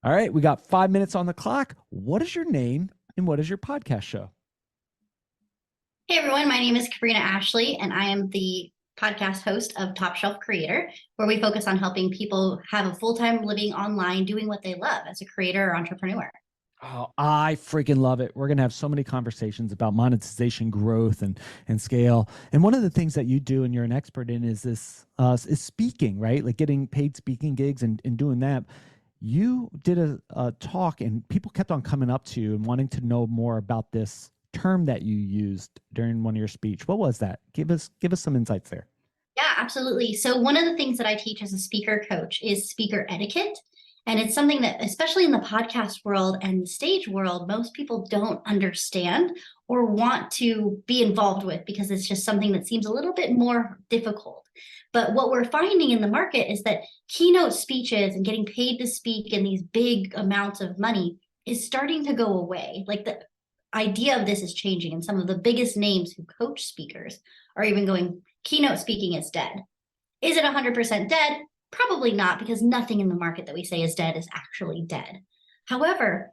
All right, we got 5 minutes on the clock. What is your name and what is your podcast show? Hey everyone, my name is Kabrina Ashley, and I am the podcast host of Top Shelf Creator, where we focus on helping people have a full-time living online doing what they love as a creator or entrepreneur. Oh, I freaking love it. We're going to have so many conversations about monetization, growth, and scale. And one of the things that you do and you're an expert in is this is speaking, right? Like getting paid speaking gigs and doing that. You did a talk and people kept on coming up to you and wanting to know more about this term that you used during one of your speech. What was that? Give us some insights there. Yeah, absolutely. So one of the things that I teach as a speaker coach is speaker etiquette. And it's something that, especially in the podcast world and the stage world, most people don't understand or want to be involved with because it's just something that seems a little bit more difficult. But what we're finding in the market is that keynote speeches and getting paid to speak in these big amounts of money is starting to go away. Like the idea of this is changing, and some of the biggest names who coach speakers are even going, keynote speaking is dead. Is it 100% dead? Probably not, because nothing in the market that we say is dead is actually dead. However,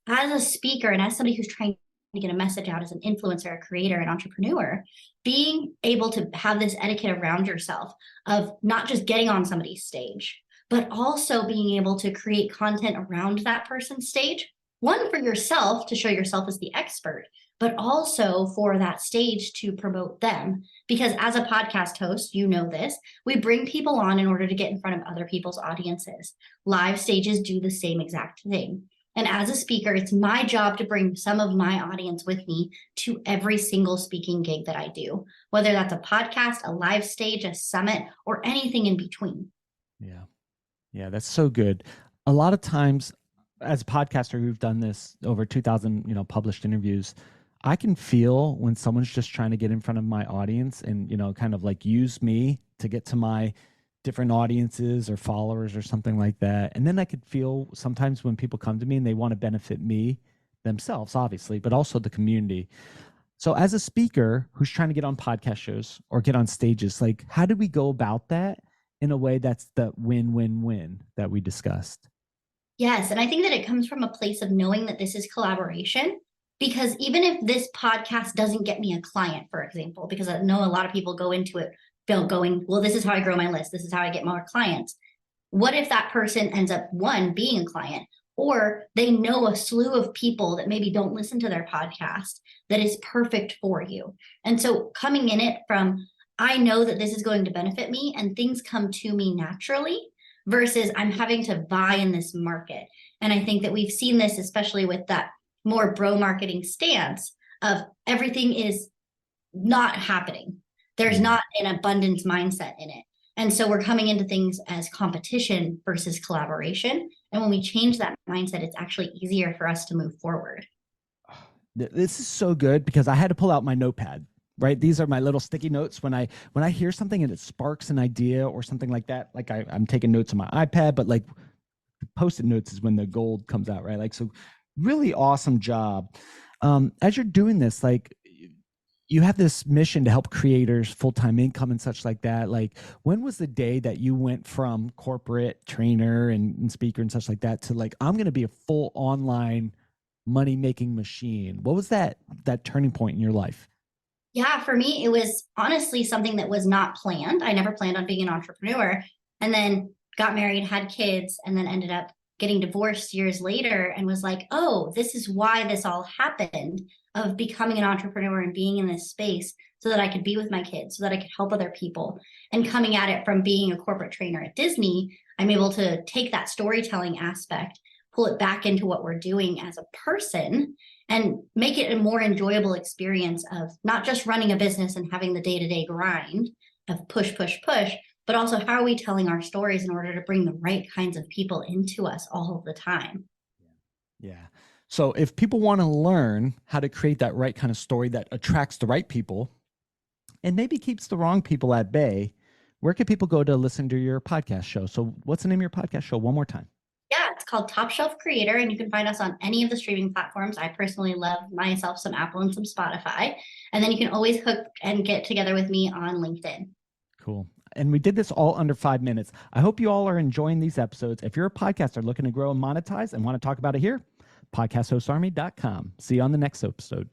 as a speaker and as somebody who's trying to get a message out as an influencer, a creator, an entrepreneur, being able to have this etiquette around yourself of not just getting on somebody's stage, but also being able to create content around that person's stage, one for yourself to show yourself as the expert, but also for that stage to promote them. Because as a podcast host, you know this, we bring people on in order to get in front of other people's audiences. Live stages do the same exact thing. And as a speaker, it's my job to bring some of my audience with me to every single speaking gig that I do, whether that's a podcast, a live stage, a summit, or anything in between. Yeah. Yeah, that's so good. A lot of times as a podcaster who've done this over 2,000, published interviews, I can feel when someone's just trying to get in front of my audience and, kind of like use me to get to my different audiences or followers or something like that. And then I could feel sometimes when people come to me and they want to benefit me themselves, obviously, but also the community. So as a speaker who's trying to get on podcast shows or get on stages, like how do we go about that in a way that's the win-win-win that we discussed? Yes, and I think that it comes from a place of knowing that this is collaboration. Because even if this podcast doesn't get me a client, for example, because I know a lot of people go into it going, well, this is how I grow my list. This is how I get more clients. What if that person ends up, one, being a client, or they know a slew of people that maybe don't listen to their podcast that is perfect for you? And so coming in it from, I know that this is going to benefit me and things come to me naturally versus I'm having to vie in this market. And I think that we've seen this, especially with that more bro marketing stance of everything is not happening. There's not an abundance mindset in it. And so we're coming into things as competition versus collaboration. And when we change that mindset, it's actually easier for us to move forward. This is so good because I had to pull out my notepad, right? These are my little sticky notes. When I hear something and it sparks an idea or something like that, like I'm taking notes on my iPad, but like Post-it notes is when the gold comes out, right? Like, so really awesome job. As you're doing this, like you have this mission to help creators, full-time income and such like that. Like when was the day that you went from corporate trainer and speaker and such like that to like, I'm going to be a full online money-making machine? What was that turning point in your life? Yeah, for me, it was honestly something that was not planned. I never planned on being an entrepreneur, and then got married, had kids, and then ended up getting divorced years later and was like, oh, this is why this all happened, of becoming an entrepreneur and being in this space so that I could be with my kids, so that I could help other people. And coming at it from being a corporate trainer at Disney, I'm able to take that storytelling aspect, pull it back into what we're doing as a person, and make it a more enjoyable experience of not just running a business and having the day-to-day grind of push, push, push, but also how are we telling our stories in order to bring the right kinds of people into us all of the time. Yeah. So if people want to learn how to create that right kind of story that attracts the right people and maybe keeps the wrong people at bay, where can people go to listen to your podcast show? So what's the name of your podcast show? One more time. Yeah, it's called Top Shelf Creator, and you can find us on any of the streaming platforms. I personally love myself some Apple and some Spotify. And then you can always hook and get together with me on LinkedIn. Cool. And we did this all under 5 minutes. I hope you all are enjoying these episodes. If you're a podcaster looking to grow and monetize and want to talk about it here, podcasthostarmy.com. See you on the next episode.